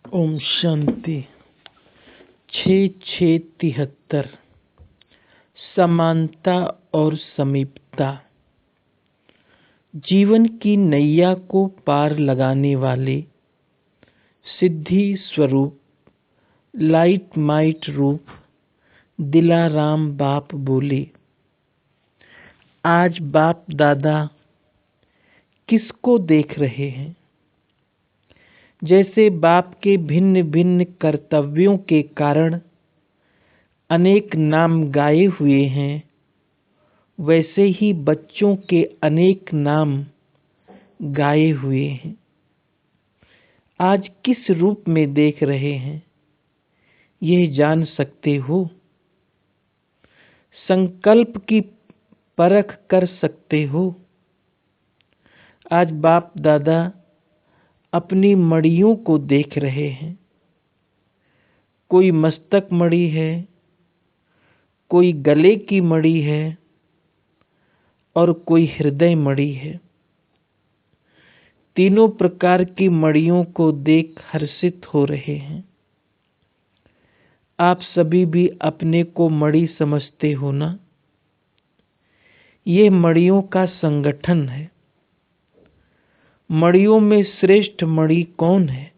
ओम शांति। 6673 समानता और समीपता। जीवन की नैया को पार लगाने वाले सिद्धि स्वरूप लाइट माइट रूप दिलाराम बाप बोले, आज बाप दादा किसको देख रहे हैं? जैसे बाप के भिन्न भिन्न कर्तव्यों के कारण अनेक नाम गाए हुए हैं, वैसे ही बच्चों के अनेक नाम गाए हुए हैं। आज किस रूप में देख रहे हैं, यह जान सकते हो। संकल्प की परख कर सकते हो। आज बाप दादा अपनी मड़ियों को देख रहे हैं। कोई मस्तक मड़ी है, कोई गले की मड़ी है और कोई हृदय मड़ी है। तीनों प्रकार की मड़ियों को देख हर्षित हो रहे हैं। आप सभी भी अपने को मड़ी समझते हो ना? ये मड़ियों का संगठन है। मड़ियों में श्रेष्ठ मड़ी कौन है,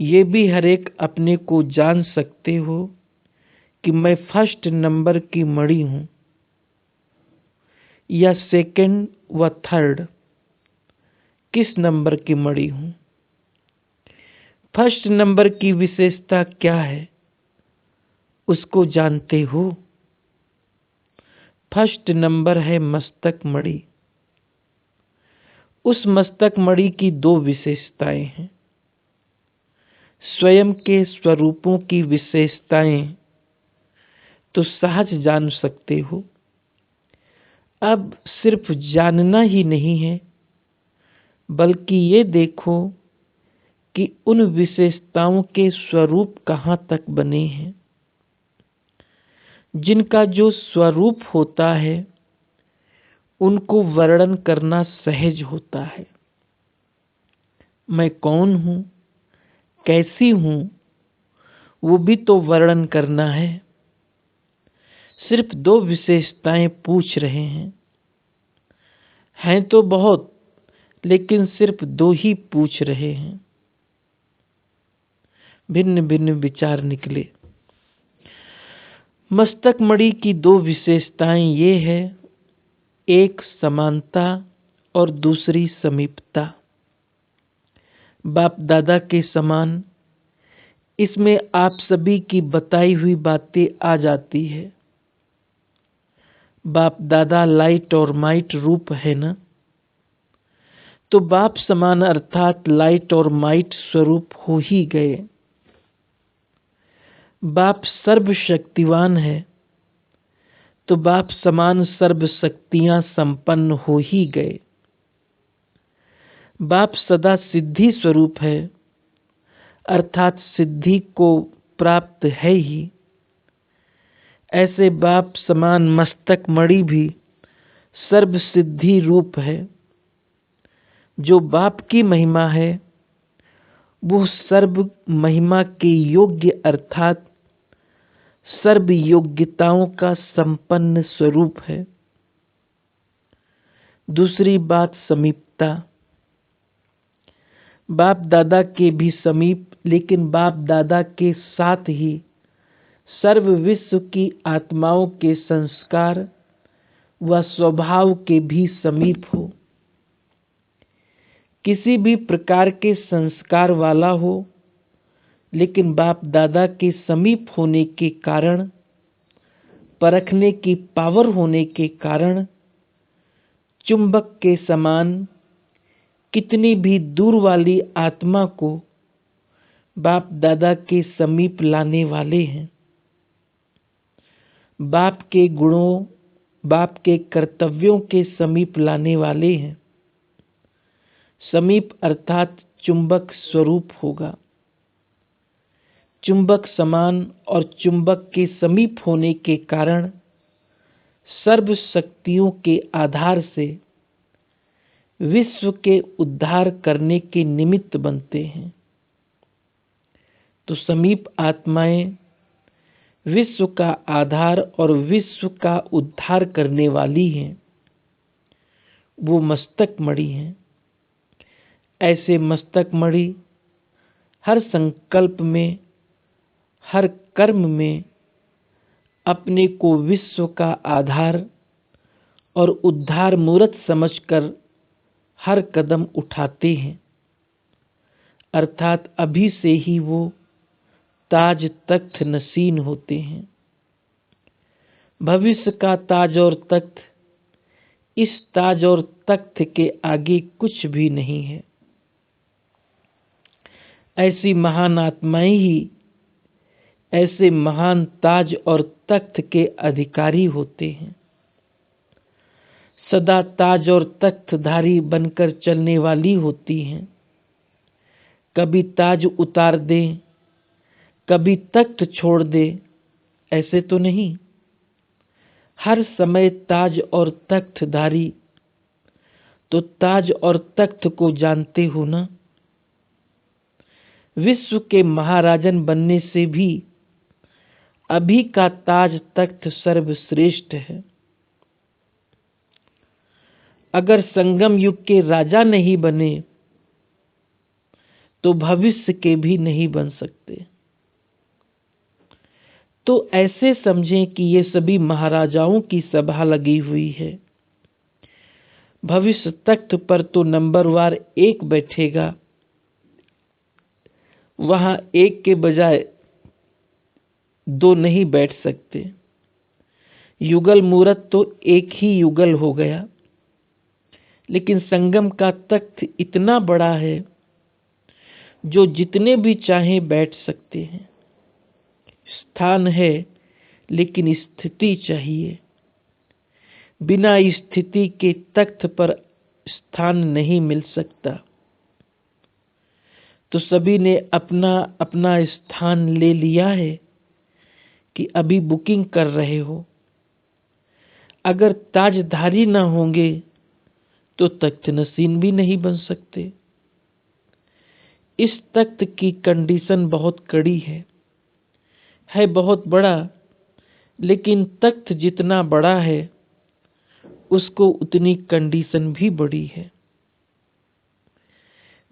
ये भी हर एक अपने को जान सकते हो कि मैं फर्स्ट नंबर की मड़ी हूं या सेकंड व थर्ड, किस नंबर की मड़ी हूं। फर्स्ट नंबर की विशेषता क्या है, उसको जानते हो। फर्स्ट नंबर है मस्तक मड़ी। उस मस्तक मड़ी की दो विशेषताएं हैं। स्वयं के स्वरूपों की विशेषताएं तो सहज जान सकते हो। अब सिर्फ जानना ही नहीं है, बल्कि ये देखो कि उन विशेषताओं के स्वरूप कहाँ तक बने हैं। जिनका जो स्वरूप होता है उनको वर्णन करना सहज होता है। मैं कौन हूं, कैसी हूं, वो भी तो वर्णन करना है। सिर्फ दो विशेषताएं पूछ रहे हैं तो बहुत, लेकिन सिर्फ दो ही पूछ रहे हैं। भिन्न भिन्न विचार निकले। मस्तक मणि की दो विशेषताएं ये है, एक समानता और दूसरी समीपता। बाप दादा के समान इसमें आप सभी की बताई हुई बातें आ जाती है। बाप दादा लाइट और माइट रूप है ना, तो बाप समान अर्थात लाइट और माइट स्वरूप हो ही गए। बाप सर्वशक्तिवान है, तो बाप समान सर्व शक्तियां संपन्न हो ही गए। बाप सदा सिद्धि स्वरूप है, अर्थात सिद्धि को प्राप्त है ही। ऐसे बाप समान मस्तक मणि भी सर्व सिद्धि रूप है। जो बाप की महिमा है वो सर्व महिमा के योग्य अर्थात सर्व योग्यताओं का संपन्न स्वरूप है। दूसरी बात समीपता। बाप दादा के भी समीप, लेकिन बाप दादा के साथ ही सर्व विश्व की आत्माओं के संस्कार व स्वभाव के भी समीप हो। किसी भी प्रकार के संस्कार वाला हो, लेकिन बाप दादा के समीप होने के कारण, परखने की पावर होने के कारण, चुंबक के समान कितनी भी दूर वाली आत्मा को बाप दादा के समीप लाने वाले हैं। बाप के गुणों, बाप के कर्तव्यों के समीप लाने वाले हैं। समीप अर्थात चुंबक स्वरूप होगा। चुंबक समान और चुंबक के समीप होने के कारण सर्व शक्तियों के आधार से विश्व के उद्धार करने के निमित्त बनते हैं। तो समीप आत्माएं विश्व का आधार और विश्व का उद्धार करने वाली हैं। वो मस्तक मणि हैं। ऐसे मस्तक मणि हर संकल्प में, हर कर्म में अपने को विश्व का आधार और उद्धार मूर्त समझकर हर कदम उठाते हैं। अर्थात अभी से ही वो ताज तख्त नसीन होते हैं। भविष्य का ताज और तख्त इस ताज और तख्त के आगे कुछ भी नहीं है। ऐसी महान आत्माएं ही ऐसे महान ताज और तख्त के अधिकारी होते हैं। सदा ताज और तख्तधारी बनकर चलने वाली होती हैं। कभी ताज उतार दे, कभी तख्त छोड़ दे, ऐसे तो नहीं। हर समय ताज और तख्तधारी। तो ताज और तख्त को जानते हो ना। विश्व के महाराजन बनने से भी अभी का ताज तख्त सर्वश्रेष्ठ है। अगर संगम युग के राजा नहीं बने तो भविष्य के भी नहीं बन सकते। तो ऐसे समझें कि ये सभी महाराजाओं की सभा लगी हुई है। भविष्य तख्त पर तो नंबरवार एक बैठेगा। वहां एक के बजाय दो नहीं बैठ सकते। युगल मूरत तो एक ही युगल हो गया। लेकिन संगम का तख्त इतना बड़ा है जो जितने भी चाहें बैठ सकते हैं। स्थान है लेकिन स्थिति चाहिए। बिना स्थिति के तख्त पर स्थान नहीं मिल सकता। तो सभी ने अपना अपना स्थान ले लिया है कि अभी बुकिंग कर रहे हो। अगर ताजधारी ना होंगे तो तख्त नसीन भी नहीं बन सकते। इस तख्त की कंडीशन बहुत कड़ी है बहुत बड़ा। लेकिन तख्त जितना बड़ा है उसको उतनी कंडीशन भी बड़ी है।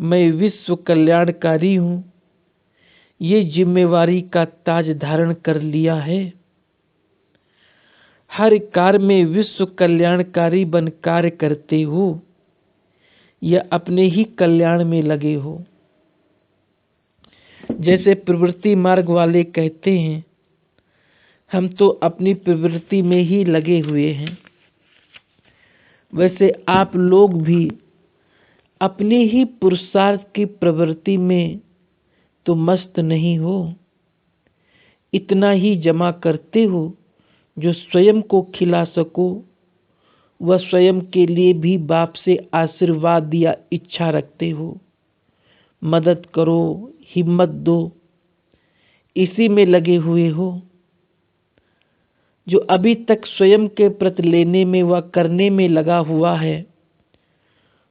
मैं विश्व कल्याणकारी हूं, ये जिम्मेवारी का ताज धारण कर लिया है। हर कार्य में विश्व कल्याणकारी बन कार्य करते हो या अपने ही कल्याण में लगे हो। जैसे प्रवृत्ति मार्ग वाले कहते हैं, हम तो अपनी प्रवृत्ति में ही लगे हुए हैं। वैसे आप लोग भी अपने ही पुरुषार्थ की प्रवृत्ति में तो मस्त नहीं हो। इतना ही जमा करते हो जो स्वयं को खिला सको व स्वयं के लिए भी बाप से आशीर्वाद या इच्छा रखते हो। मदद करो, हिम्मत दो, इसी में लगे हुए हो। जो अभी तक स्वयं के प्रति लेने में व करने में लगा हुआ है,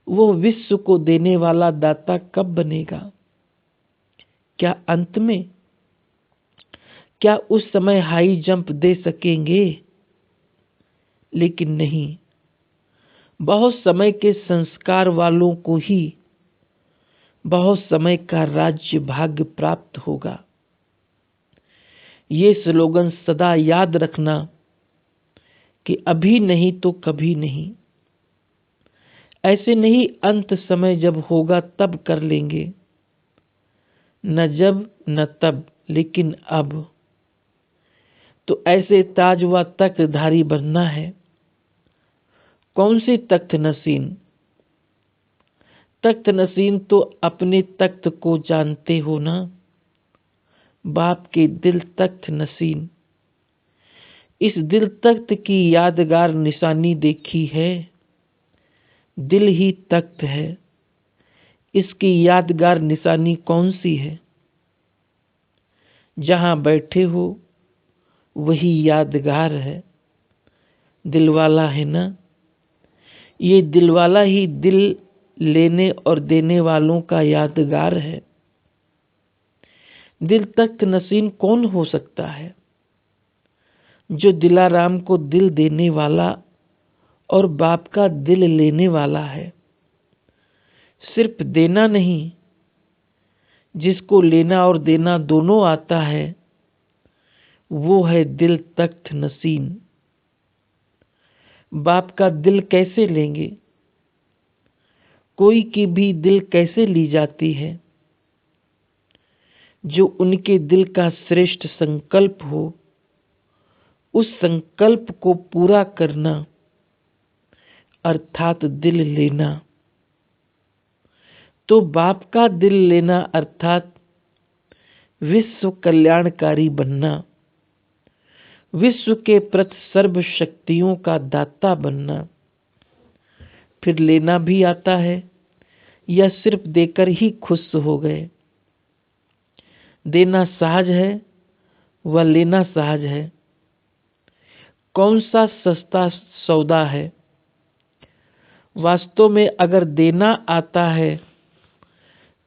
वो विश्व को देने वाला दाता कब बनेगा? क्या अंत में? क्या उस समय हाई जंप दे सकेंगे? लेकिन नहीं। बहुत समय के संस्कार वालों को ही बहुत समय का राज्य भाग्य प्राप्त होगा। ये स्लोगन सदा याद रखना कि अभी नहीं तो कभी नहीं। ऐसे नहीं अंत समय जब होगा तब कर लेंगे, न जब न तब, लेकिन अब। तो ऐसे ताज व तख्तधारी बनना है। कौन सी तख्त नसीन? तख्त नसीन तो अपने तख्त को जानते हो ना। बाप के दिल तख्त नसीन। इस दिल तख्त की यादगार निशानी देखी है। दिल ही तख्त है। इसकी यादगार निशानी कौन सी है? जहां बैठे हो वही यादगार है। दिलवाला है ना। ये दिलवाला ही दिल लेने और देने वालों का यादगार है। दिल तख्त नसीन कौन हो सकता है? जो दिलाराम को दिल देने वाला और बाप का दिल लेने वाला है। सिर्फ देना नहीं, जिसको लेना और देना दोनों आता है, वो है दिल तख्त नसीन। बाप का दिल कैसे लेंगे? कोई की भी दिल कैसे ली जाती है? जो उनके दिल का श्रेष्ठ संकल्प हो, उस संकल्प को पूरा करना अर्थात दिल लेना। तो बाप का दिल लेना अर्थात विश्व कल्याणकारी बनना, विश्व के प्रति सर्व शक्तियों का दाता बनना। फिर लेना भी आता है या सिर्फ देकर ही खुश हो गए? देना सहज है व लेना सहज है। कौन सा सस्ता सौदा है? वास्तव में अगर देना आता है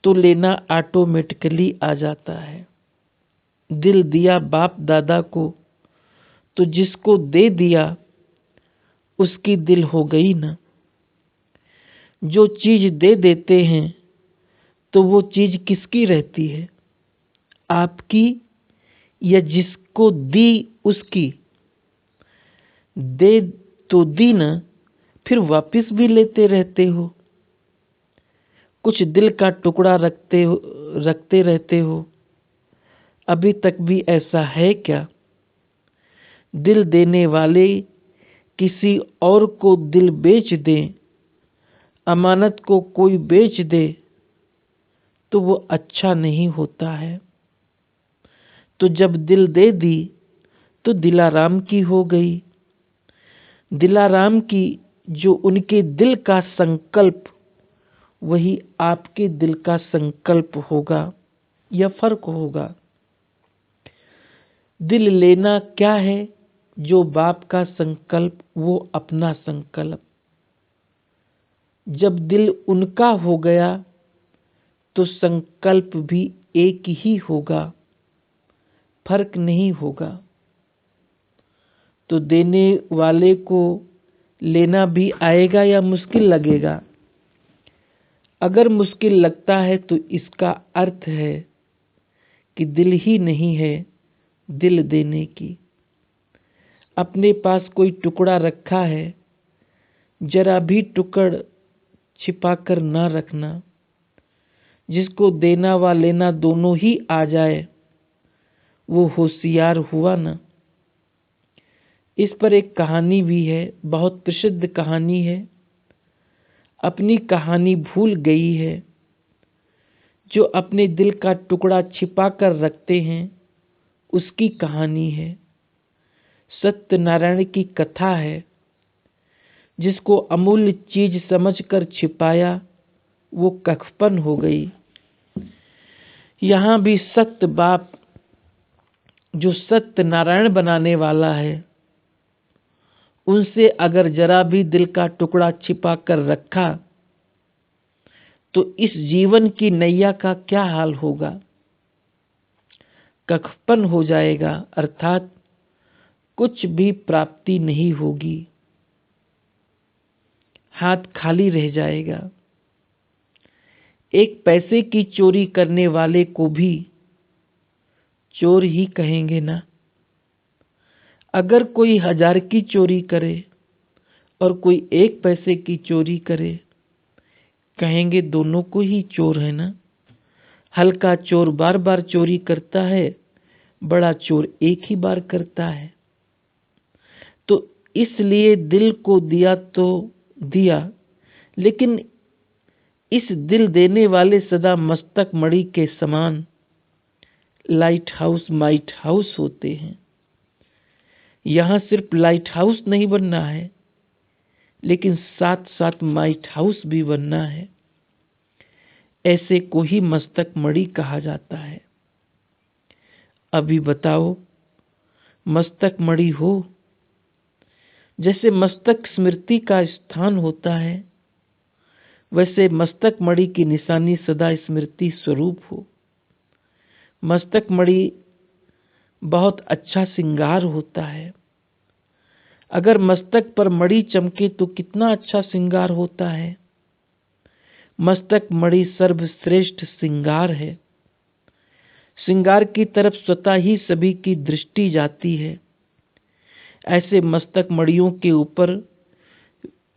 तो लेना ऑटोमेटिकली आ जाता है। दिल दिया बाप दादा को, तो जिसको दे दिया उसकी दिल हो गई ना। जो चीज दे देते हैं तो वो चीज किसकी रहती है? आपकी या जिसको दी उसकी? दे तो दी ना, फिर वापस भी लेते रहते हो। कुछ दिल का टुकड़ा रखते रहते हो। अभी तक भी ऐसा है क्या? दिल देने वाले किसी और को दिल बेच दें, अमानत को कोई बेच दे, तो वो अच्छा नहीं होता है। तो जब दिल दे दी तो दिलाराम की हो गई। दिलाराम की जो उनके दिल का संकल्प, वही आपके दिल का संकल्प होगा या फर्क होगा? दिल लेना क्या है? जो बाप का संकल्प, वो अपना संकल्प। जब दिल उनका हो गया तो संकल्प भी एक ही होगा, फर्क नहीं होगा। तो देने वाले को लेना भी आएगा या मुश्किल लगेगा? अगर मुश्किल लगता है तो इसका अर्थ है कि दिल ही नहीं है दिल देने की। अपने पास कोई टुकड़ा रखा है, जरा भी टुकड़ छिपाकर ना रखना। जिसको देना व लेना दोनों ही आ जाए, वो होशियार हुआ ना। इस पर एक कहानी भी है, बहुत प्रसिद्ध कहानी है। अपनी कहानी भूल गई है। जो अपने दिल का टुकड़ा छिपा कर रखते हैं, उसकी कहानी है। सत्यनारायण की कथा है। जिसको अमूल्य चीज समझकर छिपाया, वो कखपन हो गई। यहाँ भी सत्य बाप, जो सत्यनारायण बनाने वाला है, उनसे अगर जरा भी दिल का टुकड़ा छिपा कर रखा तो इस जीवन की नैया का क्या हाल होगा? कखपन हो जाएगा, अर्थात कुछ भी प्राप्ति नहीं होगी। हाथ खाली रह जाएगा। एक पैसे की चोरी करने वाले को भी चोर ही कहेंगे ना। अगर कोई 1000 की चोरी करे और कोई 1 पैसे की चोरी करे, कहेंगे दोनों को ही चोर है ना। हल्का चोर बार बार चोरी करता है, बड़ा चोर एक ही बार करता है। तो इसलिए दिल को दिया तो दिया, लेकिन इस दिल देने वाले सदा मस्तक मणि के समान लाइट हाउस माइट हाउस होते हैं। यहाँ सिर्फ लाइट हाउस नहीं बनना है, लेकिन साथ साथ माइट हाउस भी बनना है। ऐसे को ही मस्तक मणि कहा जाता है। अभी बताओ, मस्तक मणि हो? जैसे मस्तक स्मृति का स्थान होता है, वैसे मस्तक मणि की निशानी सदा स्मृति स्वरूप हो। मस्तक मणि बहुत अच्छा श्रृंगार होता है। अगर मस्तक पर मणि चमके तो कितना अच्छा श्रृंगार होता है। मस्तक मणि सर्वश्रेष्ठ श्रृंगार है। श्रृंगार की तरफ स्वतः ही सभी की दृष्टि जाती है। ऐसे मस्तक मणियों के ऊपर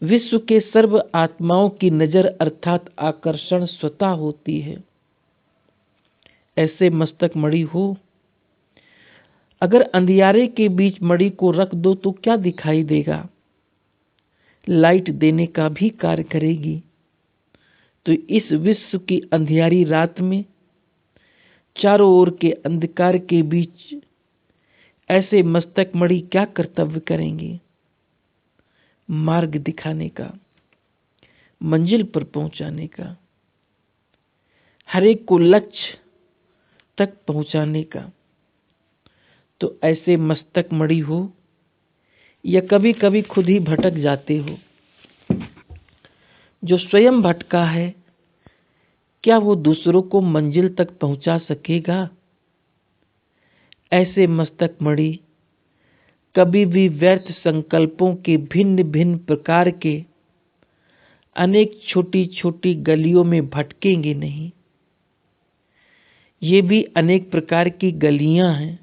विश्व के सर्व आत्माओं की नजर अर्थात आकर्षण स्वतः होती है। ऐसे मस्तक मणि हो। अगर अंधियारे के बीच मणि को रख दो तो क्या दिखाई देगा? लाइट देने का भी कार्य करेगी। तो इस विश्व की अंधियारी रात में चारों ओर के अंधकार के बीच ऐसे मस्तक मणि क्या कर्तव्य करेंगे? मार्ग दिखाने का, मंजिल पर पहुंचाने का, हर एक को लक्ष्य तक पहुंचाने का। तो ऐसे मस्तक मणि हो या कभी कभी खुद ही भटक जाते हो। जो स्वयं भटका है क्या वो दूसरों को मंजिल तक पहुंचा सकेगा? ऐसे मस्तक मणि कभी भी व्यर्थ संकल्पों के भिन्न भिन्न प्रकार के अनेक छोटी छोटी गलियों में भटकेंगे नहीं। ये भी अनेक प्रकार की गलियां हैं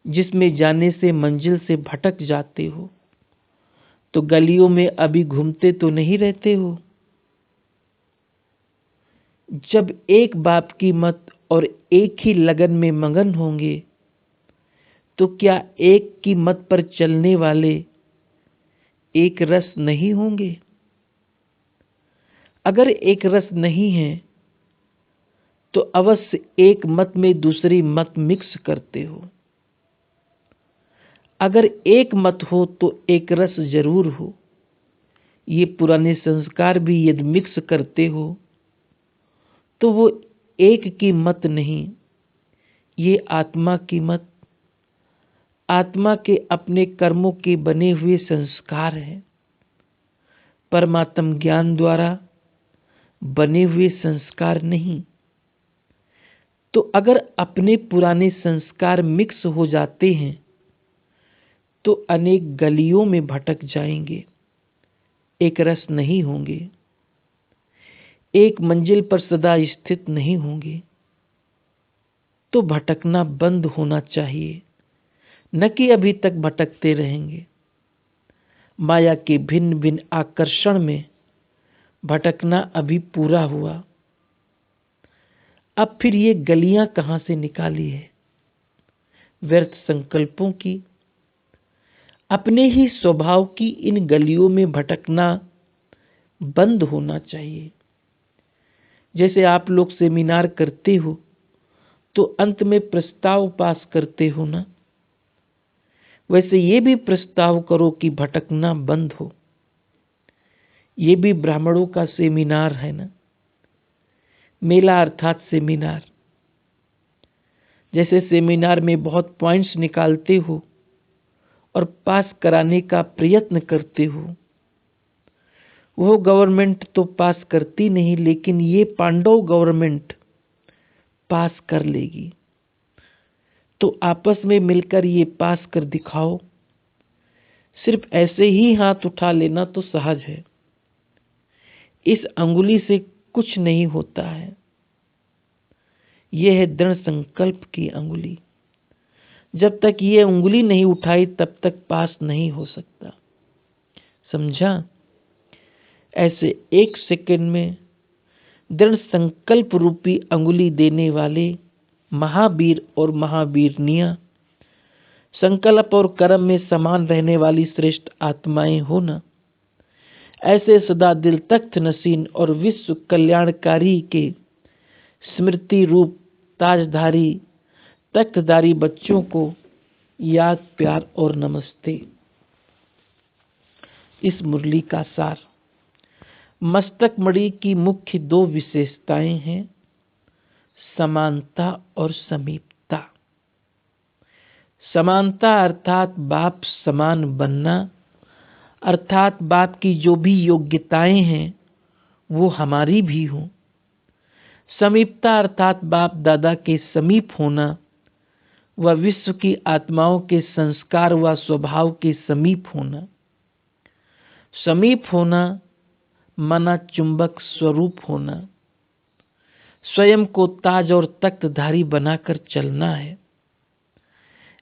जिसमें जाने से मंजिल से भटक जाते हो। तो गलियों में अभी घूमते तो नहीं रहते हो। जब एक बाप की मत और एक ही लगन में मगन होंगे तो क्या एक की मत पर चलने वाले एक रस नहीं होंगे? अगर एक रस नहीं है तो अवश्य एक मत में दूसरी मत मिक्स करते हो। अगर एक मत हो तो एक रस जरूर हो। ये पुराने संस्कार भी यदि मिक्स करते हो तो वो एक की मत नहीं, ये आत्मा की मत, आत्मा के अपने कर्मों के बने हुए संस्कार हैं। परमात्म ज्ञान द्वारा बने हुए संस्कार नहीं। तो अगर अपने पुराने संस्कार मिक्स हो जाते हैं तो अनेक गलियों में भटक जाएंगे, एक रस नहीं होंगे, एक मंजिल पर सदा स्थित नहीं होंगे। तो भटकना बंद होना चाहिए, न कि अभी तक भटकते रहेंगे। माया के भिन्न भिन्न आकर्षण में भटकना अभी पूरा हुआ। अब फिर ये गलियां कहां से निकाली है? व्यर्थ संकल्पों की, अपने ही स्वभाव की इन गलियों में भटकना बंद होना चाहिए। जैसे आप लोग सेमिनार करते हो तो अंत में प्रस्ताव पास करते हो ना, वैसे ये भी प्रस्ताव करो कि भटकना बंद हो। ये भी ब्राह्मणों का सेमिनार है ना, मेला अर्थात सेमिनार। जैसे सेमिनार में बहुत पॉइंट्स निकालते हो और पास कराने का प्रयत्न करते हो, वो गवर्नमेंट तो पास करती नहीं, लेकिन ये पांडव गवर्नमेंट पास कर लेगी। तो आपस में मिलकर ये पास कर दिखाओ। सिर्फ ऐसे ही हाथ उठा लेना तो सहज है। इस अंगुली से कुछ नहीं होता है। यह है दृढ़ संकल्प की अंगुली। जब तक ये उंगली नहीं उठाई तब तक पास नहीं हो सकता। समझा? ऐसे एक सेकंड में दृढ़ संकल्प रूपी अंगुली देने वाले महावीर और महावीरनियां, संकल्प और कर्म में समान रहने वाली श्रेष्ठ आत्माएं हो ना। ऐसे सदा दिल तख्त नसीन और विश्व कल्याणकारी के स्मृति रूप ताजधारी तख्तधारी बच्चों को याद, प्यार और नमस्ते। इस मुरली का सार। मस्तक मणि की मुख्य दो विशेषताएं हैं, समानता और समीपता। समानता अर्थात बाप समान बनना, अर्थात बाप की जो भी योग्यताएं हैं वो हमारी भी हों। समीपता अर्थात बाप दादा के समीप होना व विश्व की आत्माओं के संस्कार व स्वभाव के समीप होना। समीप होना माना चुंबक स्वरूप होना, स्वयं को ताज और तख्तधारी बनाकर चलना है।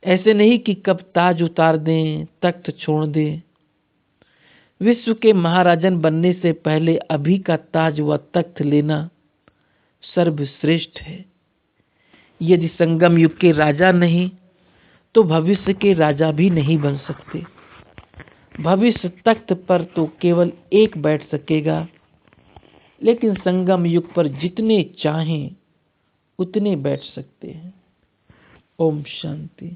ऐसे नहीं कि कब ताज उतार दें, तख्त छोड़ दें। विश्व के महाराजन बनने से पहले अभी का ताज व तख्त लेना सर्वश्रेष्ठ है। यदि संगम युग के राजा नहीं तो भविष्य के राजा भी नहीं बन सकते। भविष्य तख्त पर तो केवल एक बैठ सकेगा, लेकिन संगम युग पर जितने चाहें उतने बैठ सकते हैं। ओम शांति।